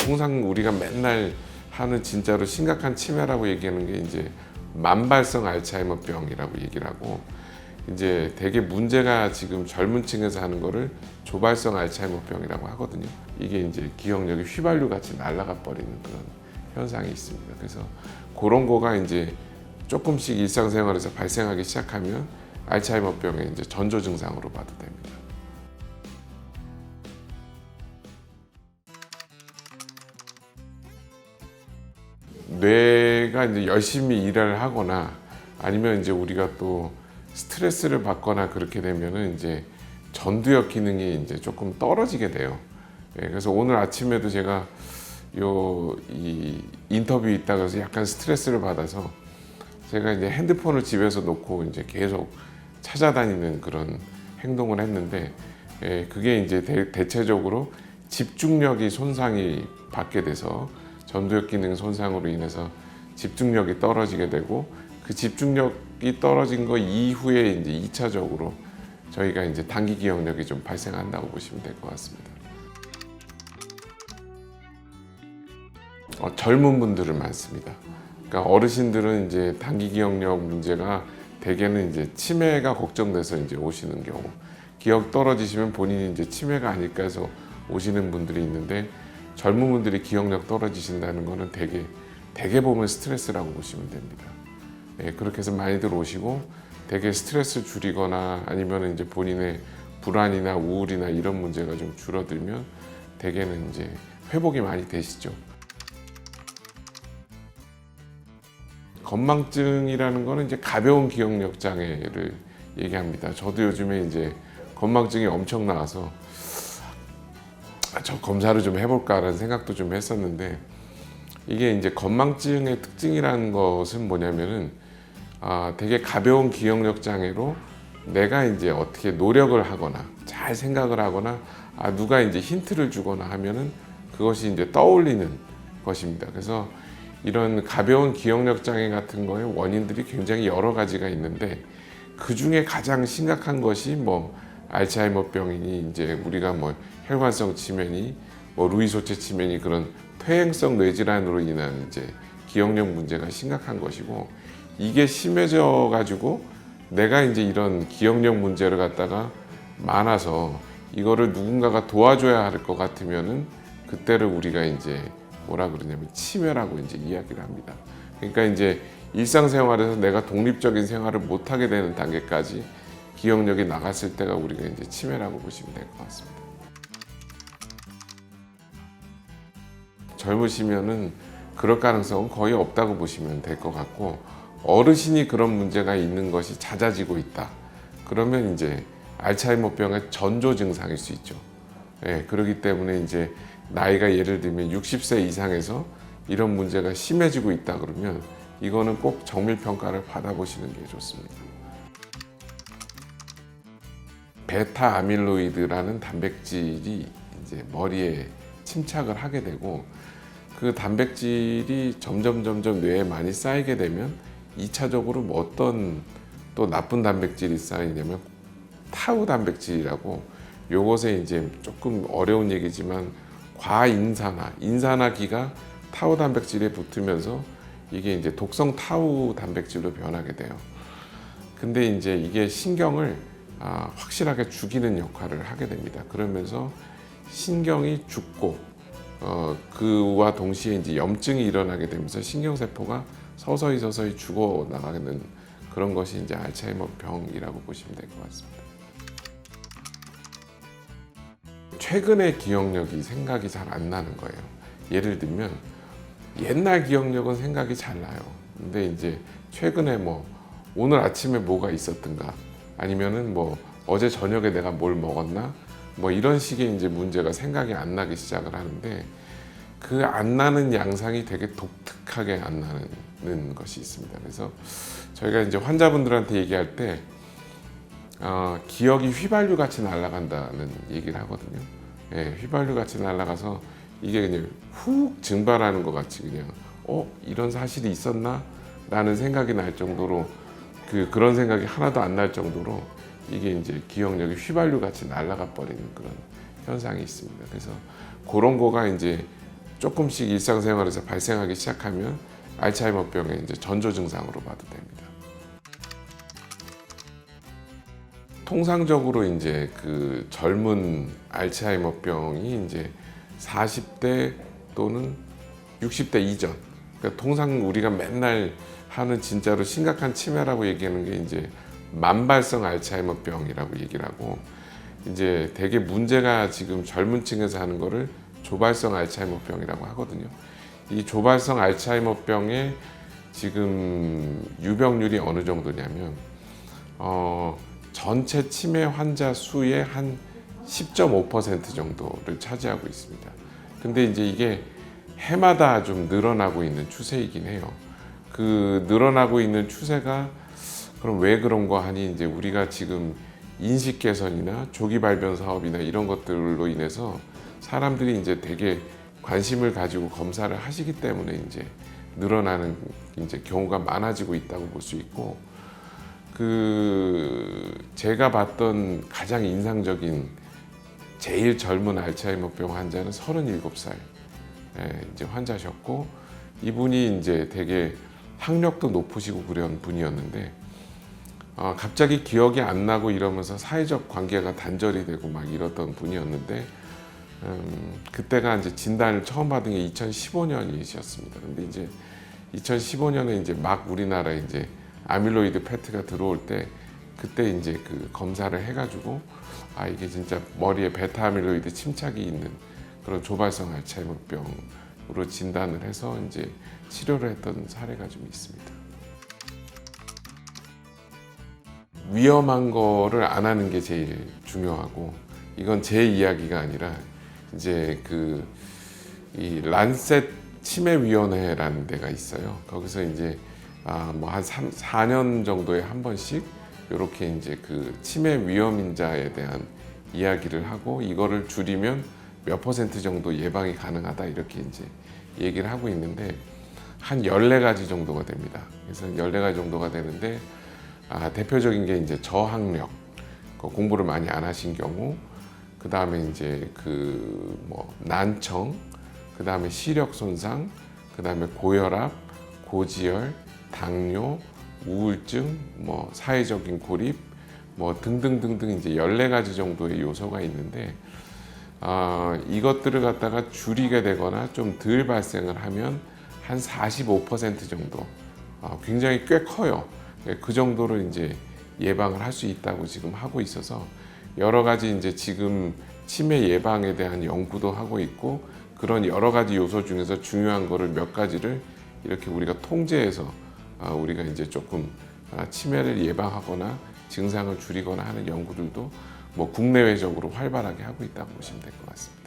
통상 우리가 맨날 하는 진짜로 심각한 치매라고 얘기하는 게 이제 만발성 알츠하이머병이라고 얘기를 하고, 이제 되게 문제가 지금 젊은 층에서 하는 거를 조발성 알츠하이머병이라고 하거든요. 이게 이제 기억력이 휘발유 같이 날아가 버리는 그런 현상이 있습니다. 그래서 그런 거가 이제 조금씩 일상생활에서 발생하기 시작하면 알츠하이머병의 이제 전조 증상으로 봐도 됩니다. 뇌가 이제 열심히 일을 하거나 아니면 이제 우리가 또 스트레스를 받거나 그렇게 되면은 이제 전두엽 기능이 이제 조금 떨어지게 돼요. 그래서 오늘 아침에도 제가 이 인터뷰 있다가 해서 약간 스트레스를 받아서 제가 이제 핸드폰을 집에서 놓고 이제 계속 찾아다니는 그런 행동을 했는데, 그게 이제 대체적으로 집중력이 손상이 받게 돼서 전두엽 기능 손상으로 인해서 집중력이 떨어지게 되고, 그 집중력이 떨어진 거 이후에 이제 2차적으로 저희가 이제 단기 기억력이 좀 발생한다고 보시면 될 것 같습니다. 젊은 분들은 많습니다. 그러니까 어르신들은 이제 단기 기억력 문제가 대개는 이제 치매가 걱정돼서 이제 오시는 경우, 기억 떨어지시면 본인이 이제 치매가 아닐까 해서 오시는 분들이 있는데, 젊은 분들이 기억력 떨어지신다는 거는 대개 보면 스트레스라고 보시면 됩니다. 그렇게 해서 많이들 오시고, 대개 스트레스 줄이거나 아니면 이제 본인의 불안이나 우울이나 이런 문제가 좀 줄어들면 대개는 이제 회복이 많이 되시죠. 건망증이라는 거는 이제 가벼운 기억력 장애를 얘기합니다. 저도 요즘에 이제 건망증이 엄청 나와서 저 검사를 좀 해볼까라는 생각도 좀 했었는데, 이게 이제 건망증의 특징이라는 것은 뭐냐면은 되게 가벼운 기억력 장애로 내가 이제 어떻게 노력을 하거나 잘 생각을 하거나 누가 이제 힌트를 주거나 하면은 그것이 이제 떠올리는 것입니다. 그래서 이런 가벼운 기억력 장애 같은 거의 원인들이 굉장히 여러 가지가 있는데, 그 중에 가장 심각한 것이 뭐 알츠하이머병이니 이제 우리가 뭐 혈관성 치매니 뭐 루이소체 치매니 그런 퇴행성 뇌질환으로 인한 이제 기억력 문제가 심각한 것이고, 이게 심해져 가지고 내가 이제 이런 기억력 문제를 갖다가 많아서 이거를 누군가가 도와줘야 할 것 같으면은 그때를 우리가 이제 뭐라 그러냐면 치매라고 이제 이야기를 합니다. 그러니까 이제 일상생활에서 내가 독립적인 생활을 못 하게 되는 단계까지 기억력이 나갔을 때가 우리가 이제 치매라고 보시면 될 것 같습니다. 젊으시면은 그럴 가능성은 거의 없다고 보시면 될 것 같고, 어르신이 그런 문제가 있는 것이 잦아지고 있다. 그러면 이제 알츠하이머병의 전조 증상일 수 있죠. 그렇기 때문에 이제 나이가 예를 들면 60세 이상에서 이런 문제가 심해지고 있다 그러면 이거는 꼭 정밀 평가를 받아보시는 게 좋습니다. 베타 아밀로이드라는 단백질이 이제 머리에 침착을 하게 되고, 그 단백질이 점점 뇌에 많이 쌓이게 되면 2차적으로 뭐 어떤 또 나쁜 단백질이 쌓이냐면 타우 단백질이라고, 요것에 이제 조금 어려운 얘기지만 인산화기가 타우 단백질에 붙으면서 이게 이제 독성 타우 단백질로 변하게 돼요. 근데 이제 이게 신경을 확실하게 죽이는 역할을 하게 됩니다. 그러면서 신경이 죽고 그와 동시에 이제 염증이 일어나게 되면서 신경세포가 서서히 죽어 나가는 그런 것이 이제 알츠하이머병이라고 보시면 될 것 같습니다. 최근의 기억력이 생각이 잘 안 나는 거예요. 예를 들면 옛날 기억력은 생각이 잘 나요. 근데 이제 최근에 뭐 오늘 아침에 뭐가 있었던가, 아니면은 뭐 어제 저녁에 내가 뭘 먹었나, 뭐 이런 식의 이제 문제가 생각이 안 나기 시작을 하는데, 그 안 나는 양상이 되게 독특하게 안 나는 것이 있습니다. 그래서 저희가 이제 환자분들한테 얘기할 때 기억이 휘발유 같이 날아간다는 얘기를 하거든요. 휘발유 같이 날아가서 이게 그냥 훅 증발하는 것 같이 그냥 이런 사실이 있었나? 라는 생각이 날 정도로 그런 생각이 하나도 안 날 정도로 이게 이제 기억력이 휘발유 같이 날아가 버리는 그런 현상이 있습니다. 그래서 그런 거가 이제 조금씩 일상생활에서 발생하기 시작하면 알츠하이머병의 이제 전조 증상으로 봐도 됩니다. 통상적으로 이제 그 젊은 알츠하이머병이 이제 40대 또는 60대 이전. 그러니까 통상 우리가 맨날 하는 진짜로 심각한 치매라고 얘기하는 게 이제 만발성 알츠하이머병이라고 얘기를 하고, 이제 되게 문제가 지금 젊은 층에서 하는 거를 조발성 알츠하이머병이라고 하거든요. 이 조발성 알츠하이머병의 지금 유병률이 어느 정도냐면 전체 치매 환자 수의 한 10.5% 정도를 차지하고 있습니다. 근데 이제 이게 해마다 좀 늘어나고 있는 추세이긴 해요. 그 늘어나고 있는 추세가 그럼 왜 그런 거 하니, 이제 우리가 지금 인식 개선이나 조기 발견 사업이나 이런 것들로 인해서 사람들이 이제 되게 관심을 가지고 검사를 하시기 때문에 이제 늘어나는 이제 경우가 많아지고 있다고 볼 수 있고, 그 제가 봤던 가장 인상적인 제일 젊은 알츠하이머병 환자는 37살 이제 환자셨고, 이분이 이제 되게 학력도 높으시고 그런 분이었는데 갑자기 기억이 안 나고 이러면서 사회적 관계가 단절이 되고 막 이랬던 분이었는데, 그때가 이제 진단을 처음 받은 게 2015년이셨습니다. 근데 이제 2015년에 이제 막 우리나라에 이제 아밀로이드 페트가 들어올 때, 그때 이제 그 검사를 해가지고 이게 진짜 머리에 베타 아밀로이드 침착이 있는 그런 조발성 알츠하이머병으로 진단을 해서 이제 치료를 했던 사례가 좀 있습니다. 위험한 거를 안 하는 게 제일 중요하고, 이건 제 이야기가 아니라 이제 이 란셋 치매위원회라는 데가 있어요. 거기서 이제 뭐 한 4년 정도에 한 번씩 이렇게 이제 그 치매 위험인자에 대한 이야기를 하고, 이거를 줄이면 몇 % 정도 예방이 가능하다 이렇게 이제 얘기를 하고 있는데, 한 14가지 정도가 됩니다. 그래서 14가지 정도가 되는데, 대표적인 게 이제 저학력, 공부를 많이 안 하신 경우, 그 다음에 이제 뭐 난청, 그 다음에 시력 손상, 그 다음에 고혈압, 고지혈, 당뇨, 우울증, 뭐 사회적인 고립, 뭐 등등등등 이제 14가지 정도의 요소가 있는데, 이것들을 갖다가 줄이게 되거나 좀 덜 발생을 하면 한 45% 정도, 굉장히 꽤 커요. 그 정도로 이제 예방을 할 수 있다고 지금 하고 있어서, 여러 가지 이제 지금 치매 예방에 대한 연구도 하고 있고, 그런 여러 가지 요소 중에서 중요한 거를 몇 가지를 이렇게 우리가 통제해서 우리가 이제 조금 치매를 예방하거나 증상을 줄이거나 하는 연구들도 뭐 국내외적으로 활발하게 하고 있다고 보시면 될 것 같습니다.